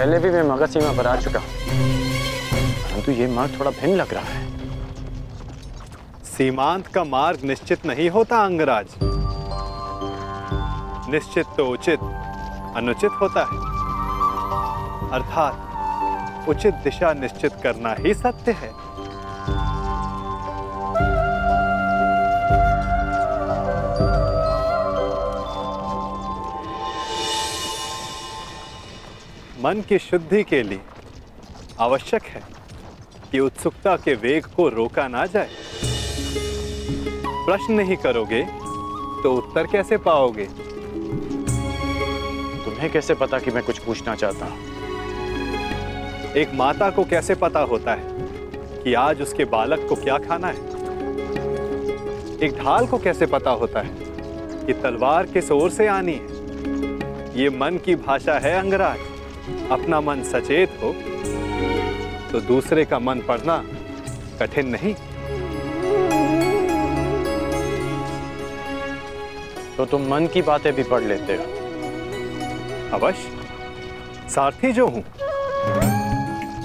पहले भी मैं मगध सीमा पर आ चुका हूं, परंतु ये मार्ग थोड़ा भिन्न लग रहा है। सीमांत का मार्ग निश्चित नहीं होता अंगराज। निश्चित तो उचित अनुचित होता है, अर्थात उचित दिशा निश्चित करना ही सत्य है। मन की शुद्धि के लिए आवश्यक है कि उत्सुकता के वेग को रोका ना जाए। प्रश्न नहीं करोगे तो उत्तर कैसे पाओगे? तुम्हें कैसे पता कि मैं कुछ पूछना चाहता हूं? एक माता को कैसे पता होता है कि आज उसके बालक को क्या खाना है? एक ढाल को कैसे पता होता है कि तलवार किस ओर से आनी है? ये मन की भाषा है अंगराज। अपना मन सचेत हो तो दूसरे का मन पढ़ना कठिन नहीं। तो तुम मन की बातें भी पढ़ लेते हो? अवश्य, सारथी जो हूं,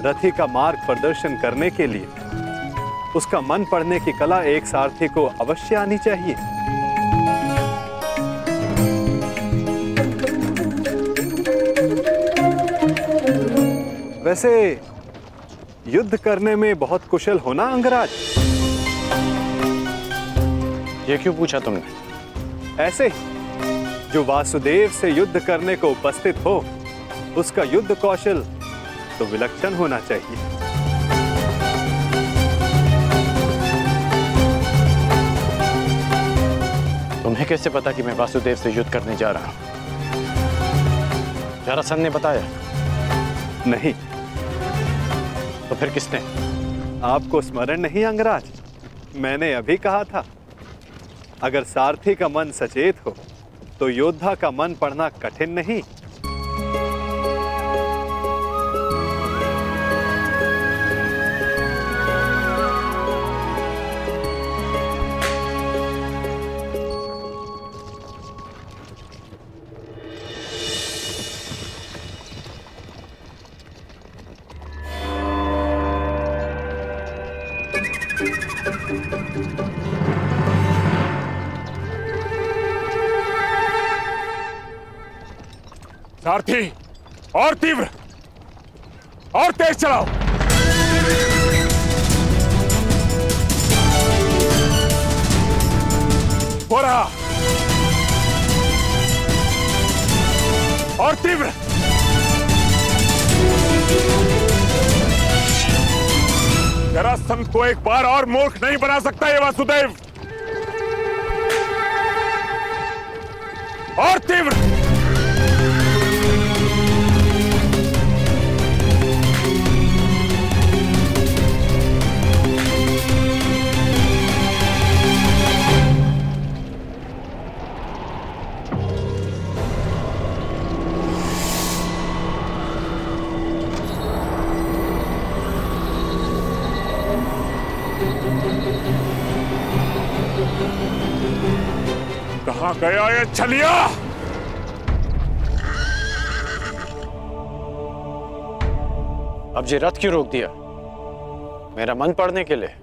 रथी का मार्ग प्रदर्शन करने के लिए उसका मन पढ़ने की कला एक सारथी को अवश्य आनी चाहिए। वैसे युद्ध करने में बहुत कुशल होना अंगराज? ये क्यों पूछा तुमने? ऐसे ही, जो वासुदेव से युद्ध करने को उपस्थित हो उसका युद्ध कौशल तो विलक्षण होना चाहिए। तुम्हें कैसे पता कि मैं वासुदेव से युद्ध करने जा रहा हूं? जरासंध ने बताया? नहीं। तो फिर किसने? आपको स्मरण नहीं अंगराज? मैंने अभी कहा था, अगर सारथी का मन सचेत हो तो योद्धा का मन पढ़ना कठिन नहीं। सारथी, और तीव्र और तेज चलाओ। हो रहा, और तीव्र। जरासंध को एक बार और मूर्ख नहीं बना सकता ये वासुदेव। और तीव्र। कहां गया ये छलिया? अब ये रथ क्यों रोक दिया? मेरा मन पढ़ने के लिए?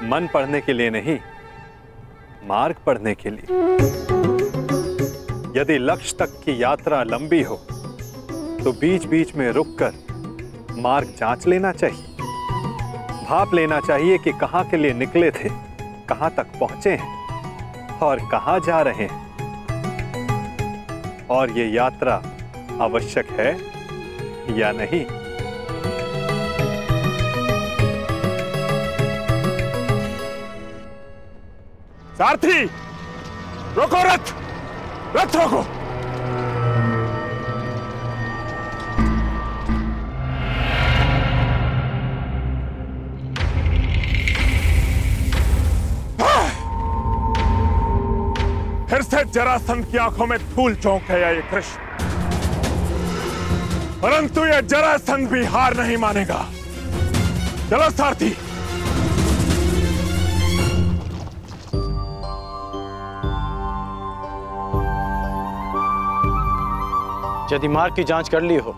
मन पढ़ने के लिए नहीं, मार्ग पढ़ने के लिए। यदि लक्ष्य तक की यात्रा लंबी हो तो बीच बीच में रुककर मार्ग जांच लेना चाहिए। भाप लेना चाहिए कि कहां के लिए निकले थे, कहां तक पहुंचे हैं और कहां जा रहे हैं, और ये यात्रा आवश्यक है या नहीं। सारथी, रोको रथ, रथ रोको। फिर से जरासंध की आंखों में धूल चौंक गया ये कृष्ण, परंतु ये जरासंध भी हार नहीं मानेगा। चलो सारथी। यदि मार्ग की जांच कर ली हो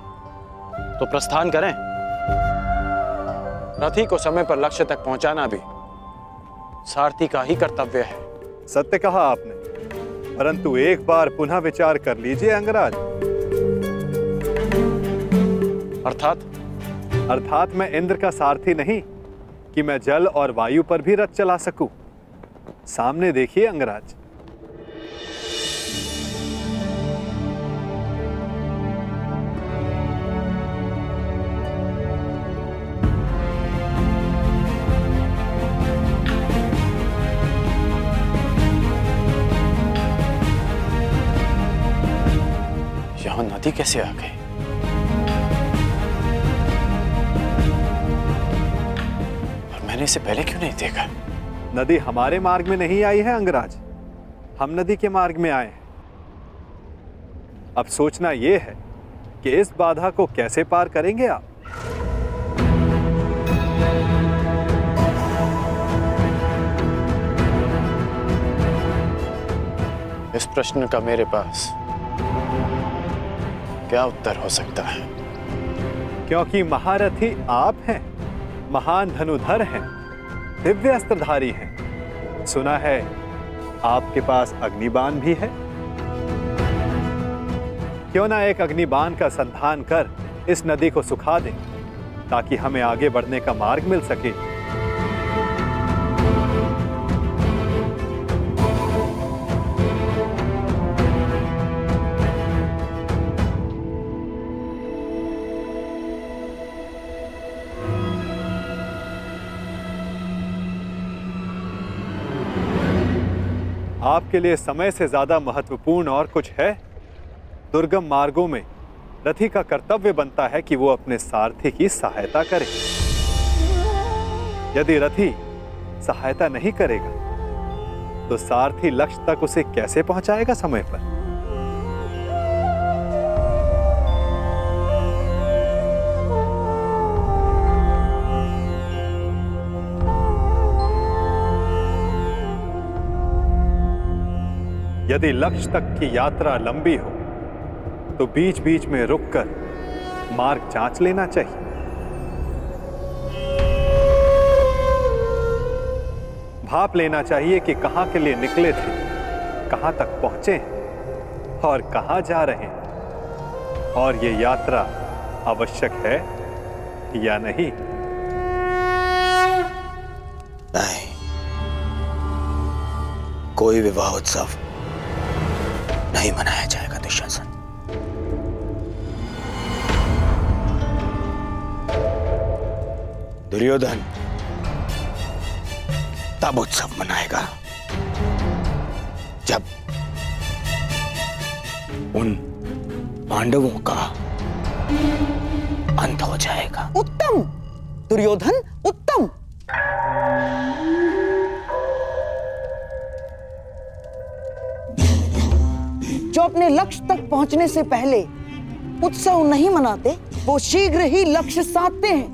तो प्रस्थान करें। रथी को समय पर लक्ष्य तक पहुंचाना भी सारथी का ही कर्तव्य है। सत्य कहा आपने, परंतु एक बार पुनः विचार कर लीजिए अंगराज। अर्थात मैं इंद्र का सारथी नहीं कि मैं जल और वायु पर भी रथ चला सकूं। सामने देखिए अंगराज। यहां नदी कैसे आ गई? और मैंने इसे पहले क्यों नहीं देखा? नदी हमारे मार्ग में नहीं आई है अंगराज, हम नदी के मार्ग में आए हैं। अब सोचना यह है कि इस बाधा को कैसे पार करेंगे आप। इस प्रश्न का मेरे पास क्या उत्तर हो सकता है? क्योंकि महारथी आप हैं, महान धनुधर हैं, दिव्य अस्त्रधारी हैं। सुना है आपके पास अग्निबाण भी है। क्यों ना एक अग्निबाण का संधान कर इस नदी को सुखा दें, ताकि हमें आगे बढ़ने का मार्ग मिल सके। आपके लिए समय से ज्यादा महत्वपूर्ण और कुछ है? दुर्गम मार्गों में रथी का कर्तव्य बनता है कि वो अपने सारथी की सहायता करे। यदि रथी सहायता नहीं करेगा तो सारथी लक्ष्य तक उसे कैसे पहुंचाएगा समय पर? यदि लक्ष्य तक की यात्रा लंबी हो तो बीच बीच में रुककर मार्ग जांच लेना चाहिए। भाप लेना चाहिए कि कहां के लिए निकले थे, कहां तक पहुंचे हैं और कहां जा रहे हैं, और ये यात्रा आवश्यक है या नहीं। नहीं, कोई विवाह उत्सव नहीं मनाया जाएगा दुशासन। दुर्योधन तब उत्सव मनाएगा जब उन पांडवों का अंत हो जाएगा। उत्तम दुर्योधन, उत्तम। जो अपने लक्ष्य तक पहुंचने से पहले उत्सव नहीं मनाते, वो शीघ्र ही लक्ष्य साधते हैं।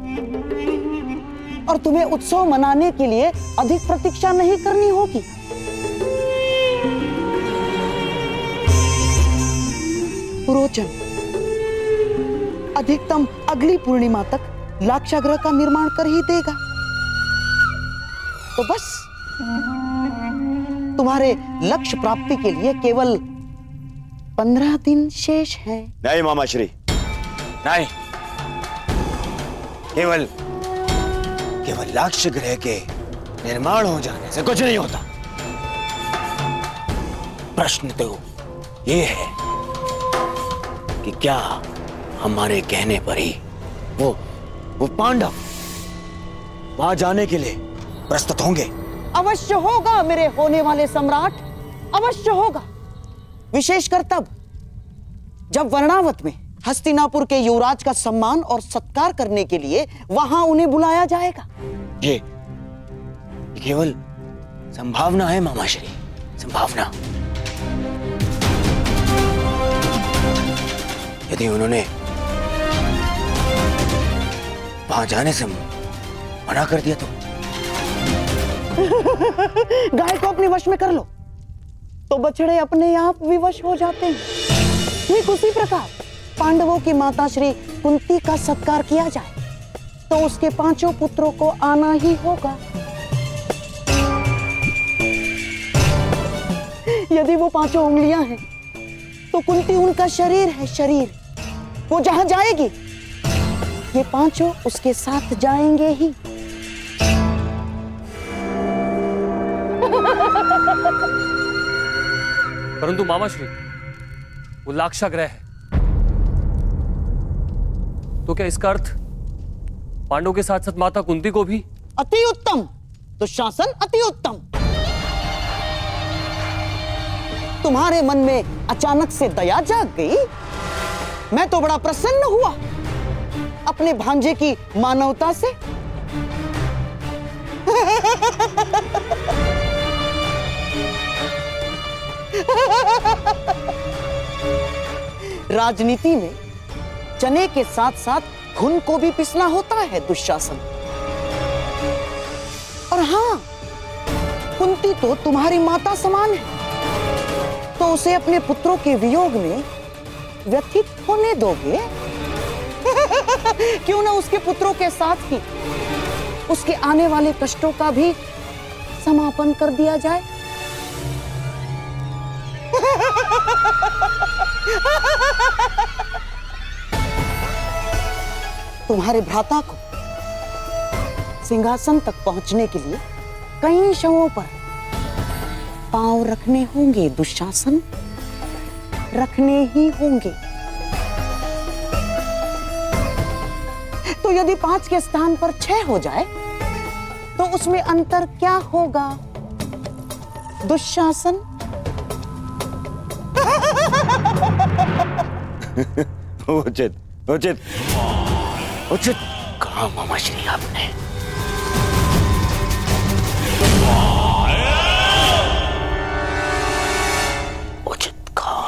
और तुम्हें उत्सव मनाने के लिए अधिक प्रतीक्षा नहीं करनी होगी। पुरोचन अधिकतम अगली पूर्णिमा तक लाक्षागृह का निर्माण कर ही देगा। तो बस तुम्हारे लक्ष्य प्राप्ति के लिए केवल 15 दिन शेष हैं। नहीं मामाश्री, नहीं। केवल लाक्षागृह के निर्माण हो जाने से कुछ नहीं होता। प्रश्न तो ये है कि क्या हमारे कहने पर ही वो पांडव वहां जाने के लिए प्रस्तुत होंगे? अवश्य होगा मेरे होने वाले सम्राट, अवश्य होगा। विशेषकर तब जब वर्णावत में हस्तिनापुर के युवराज का सम्मान और सत्कार करने के लिए वहां उन्हें बुलाया जाएगा। ये केवल संभावना है मामाश्री, संभावना। यदि उन्होंने वहां जाने से मना कर दिया तो गाय को अपने वश में कर लो तो बछड़े अपने आप विवश हो जाते हैं। ठीक उसी प्रकार पांडवों की माता श्री कुंती का सत्कार किया जाए तो उसके 5 पुत्रों को आना ही होगा। यदि वो 5 उंगलियां हैं तो कुंती उनका शरीर है, शरीर। वो जहां जाएगी ये 5 उसके साथ जाएंगे ही। परंतु मामाश्री, वो लाक्षागृह है, तो क्या इसका अर्थ पांडवों के साथ साथ माता कुंती को भी? अति उत्तम दुशासन, अति उत्तम। तुम्हारे मन में अचानक से दया जाग गई। मैं तो बड़ा प्रसन्न हुआ अपने भांजे की मानवता से। राजनीति में चने के साथ साथ घुन को भी पिसना होता है दुशासन। और हां, कुंती तो तुम्हारी माता समान है, तो उसे अपने पुत्रों के वियोग में व्यथित होने दोगे? क्यों ना उसके पुत्रों के साथ ही उसके आने वाले कष्टों का भी समापन कर दिया जाए। तुम्हारे भ्राता को सिंहासन तक पहुंचने के लिए कई शवों पर पांव रखने होंगे दुशासन, रखने ही होंगे। तो यदि 5 के स्थान पर 6 हो जाए तो उसमें अंतर क्या होगा दुशासन? उचित उचित उचित कहा मामाश्री आपने। उचित कहा।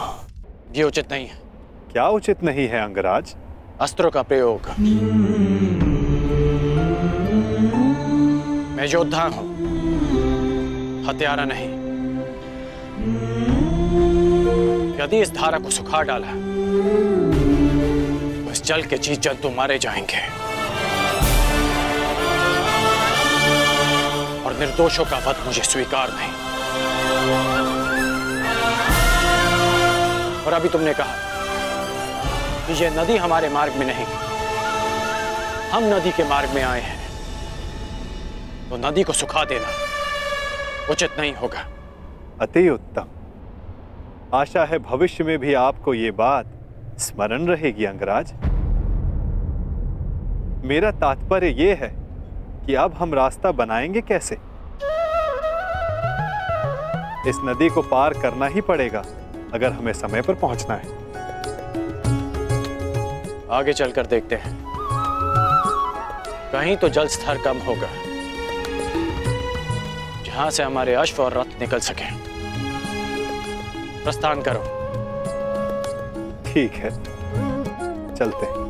ये उचित नहीं है। क्या उचित नहीं है अंगराज? अस्त्रों का प्रयोग। मैं योद्धा हूं, हत्यारा नहीं। यदि इस धारा को सुखा डाला तो इस जल के जीव जंतु मारे जाएंगे और निर्दोषों का वध मुझे स्वीकार नहीं। और अभी तुमने कहा कि यह नदी हमारे मार्ग में नहीं, हम नदी के मार्ग में आए हैं, तो नदी को सुखा देना उचित नहीं होगा। अति उत्तम। आशा है भविष्य में भी आपको ये बात स्मरण रहेगी अंगराज। मेरा तात्पर्य ये है कि अब हम रास्ता बनाएंगे कैसे? इस नदी को पार करना ही पड़ेगा अगर हमें समय पर पहुंचना है। आगे चलकर देखते हैं, कहीं तो जल स्तर कम होगा जहां से हमारे अश्व और रथ निकल सके। प्रस्थान करो। ठीक है, चलते हैं।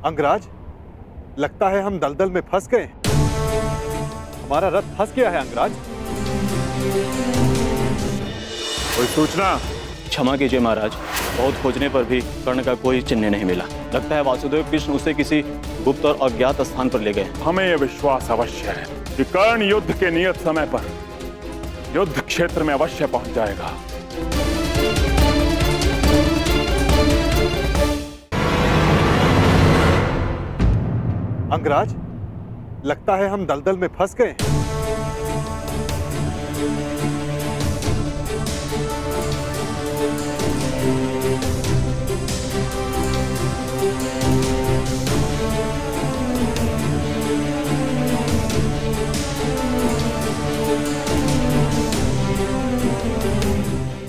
अंगराज, लगता है हम दलदल में फंस गए। हमारा रथ फंस गया है अंगराज। कोई सूचना? क्षमा कीजिए महाराज, बहुत खोजने पर भी कर्ण का कोई चिन्ह नहीं मिला। लगता है वासुदेव कृष्ण उसे किसी गुप्त और अज्ञात स्थान पर ले गए। हमें यह विश्वास अवश्य है कि कर्ण युद्ध के नियत समय पर युद्ध क्षेत्र में अवश्य पहुंच जाएगा। अंगराज, लगता है हम दलदल में फंस गए।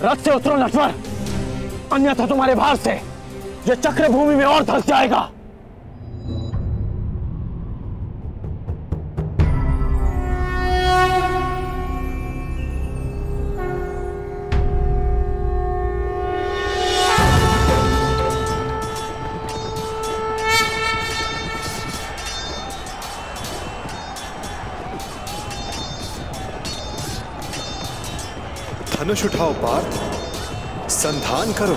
रथ से उतरो नटवर, अन्यथा तुम्हारे भार से यह चक्र भूमि में और धंस जाएगा। धनुष उठाओ पार्थ, संधान करो।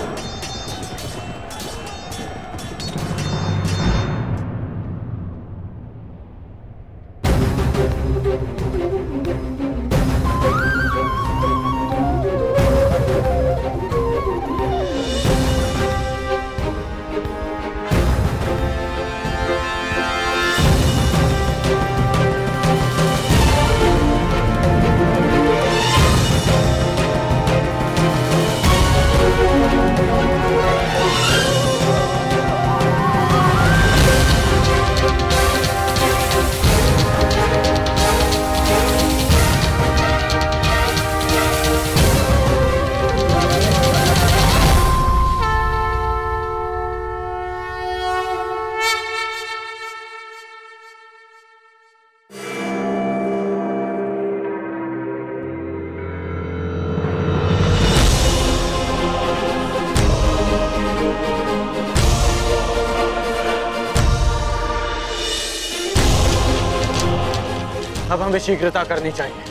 अब हमें शीघ्रता करनी चाहिए।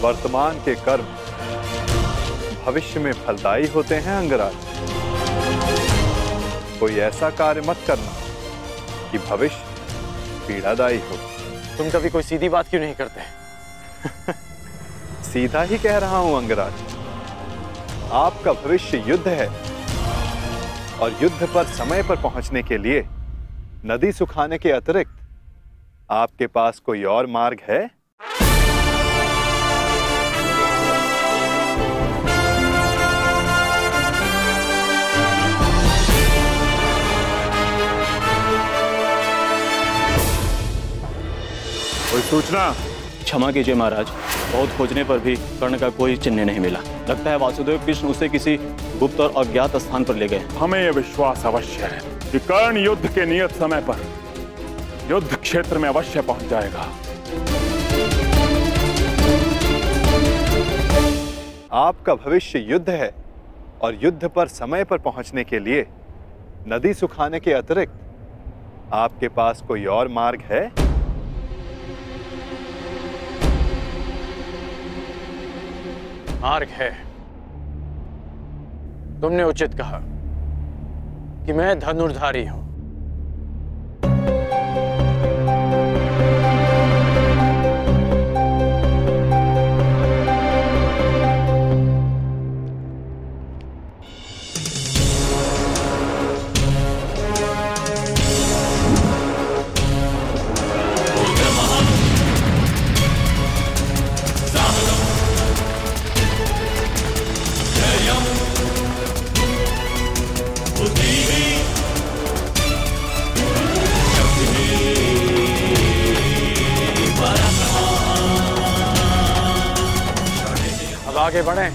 वर्तमान के कर्म भविष्य में फलदायी होते हैं अंगराज। कोई ऐसा कार्य मत करना कि भविष्य पीड़ादायी हो। तुम कभी कोई सीधी बात क्यों नहीं करते? सीधा ही कह रहा हूं अंगराज। आपका भविष्य युद्ध है और युद्ध पर समय पर पहुंचने के लिए नदी सुखाने के अतिरिक्त आपके पास कोई और मार्ग है? कोई सूचना? क्षमा कीजिए महाराज, बहुत खोजने पर भी कर्ण का कोई चिन्ह नहीं मिला। लगता है वासुदेव कृष्ण उसे किसी गुप्त और अज्ञात स्थान पर ले गए। हमें यह विश्वास अवश्य है कि कर्ण युद्ध के नियत समय पर युद्ध क्षेत्र में अवश्य पहुंच जाएगा। आपका भविष्य युद्ध है और युद्ध पर समय पर पहुंचने के लिए नदी सुखाने के अतिरिक्त आपके पास कोई और मार्ग है? मार्ग है। तुमने उचित कहा कि मैं धनुर्धारी हूं। आगे बढ़ें।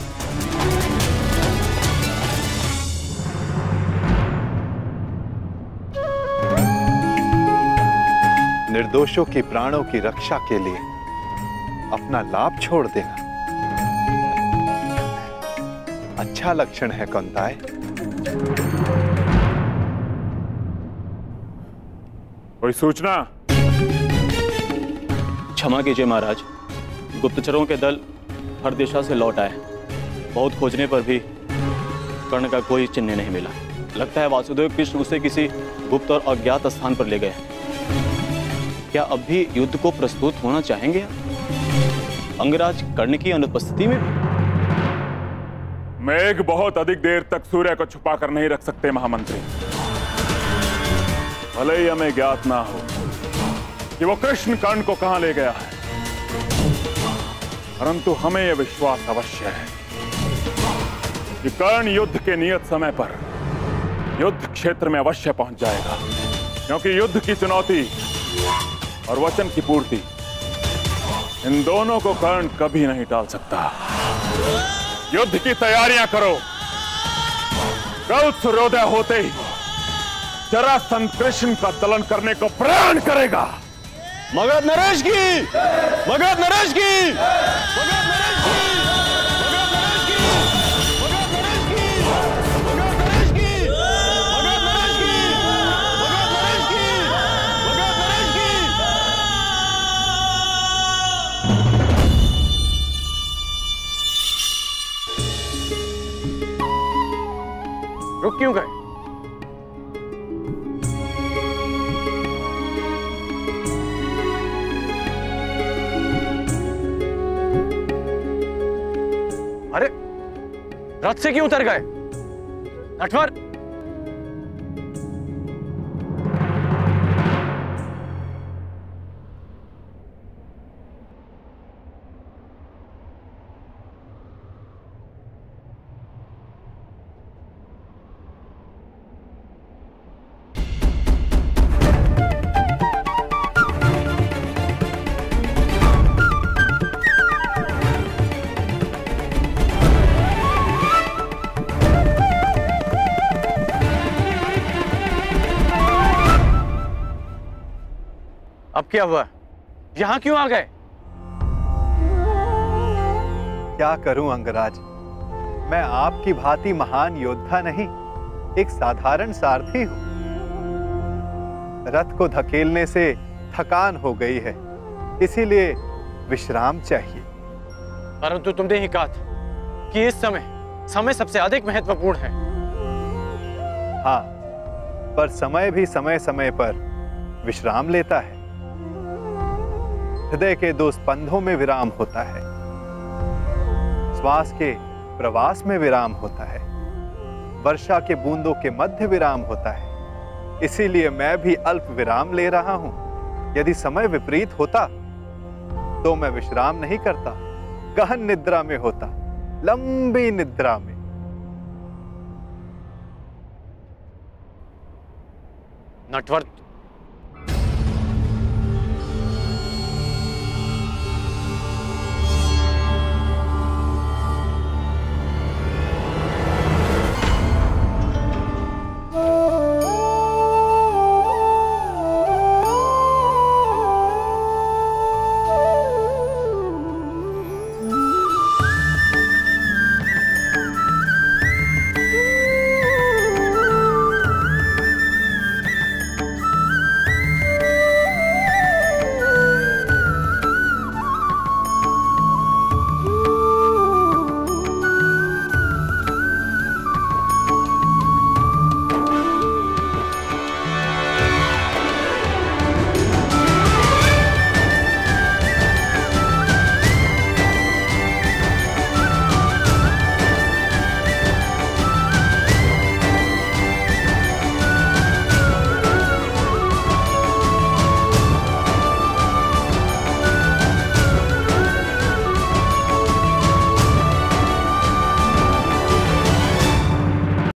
निर्दोषों के प्राणों की रक्षा के लिए अपना लाभ छोड़ देना अच्छा लक्षण है कौंताय। कोई सूचना? क्षमा कीजिए महाराज, गुप्तचरों के दल हर दिशा से लौट आए। बहुत खोजने पर भी कर्ण का कोई चिन्ह नहीं मिला। लगता है वासुदेव कृष्ण उसे किसी गुप्त और अज्ञात स्थान पर ले गए। क्या अब भी युद्ध को प्रस्तुत होना चाहेंगे अंगराज कर्ण की अनुपस्थिति में? मेघ बहुत अधिक देर तक सूर्य को छुपा कर नहीं रख सकते महामंत्री। भले ही हमें ज्ञात ना हो कि वो कृष्ण कर्ण को कहां ले गया है, परंतु हमें यह विश्वास अवश्य है कि कर्ण युद्ध के नियत समय पर युद्ध क्षेत्र में अवश्य पहुंच जाएगा, क्योंकि युद्ध की चुनौती और वचन की पूर्ति, इन दोनों को कर्ण कभी नहीं टाल सकता। युद्ध की तैयारियां करो। कल सूर्योदय होते ही जरासंध कृष्ण का दलन करने को प्रण करेगा। मगध नरेश की! मगध नरेश की! मगध नरेश की! मगध नरेश की! मगध नरेश की! मगध नरेश की! मगध नरेश की! मगध नरेश की! मगध नरेश की! रुक क्यों गए? अरे रथ से क्यों उतर गए? नटवर, अब क्या हुआ? यहां क्यों आ गए? क्या करूं अंगराज, मैं आपकी भांति महान योद्धा नहीं, एक साधारण सारथी हूं। रथ को धकेलने से थकान हो गई है, इसीलिए विश्राम चाहिए। परंतु तुमने ही कहा था कि इस समय सबसे अधिक महत्वपूर्ण है। हाँ, पर समय भी समय समय पर विश्राम लेता है। हृदय के 2 स्पंदों में विराम होता है, श्वास के प्रवास में विराम होता है, वर्षा के बूंदों के मध्य विराम होता है। इसीलिए मैं भी अल्प विराम ले रहा हूं। यदि समय विपरीत होता तो मैं विश्राम नहीं करता, गहन निद्रा में होता, लंबी निद्रा में। नटवर,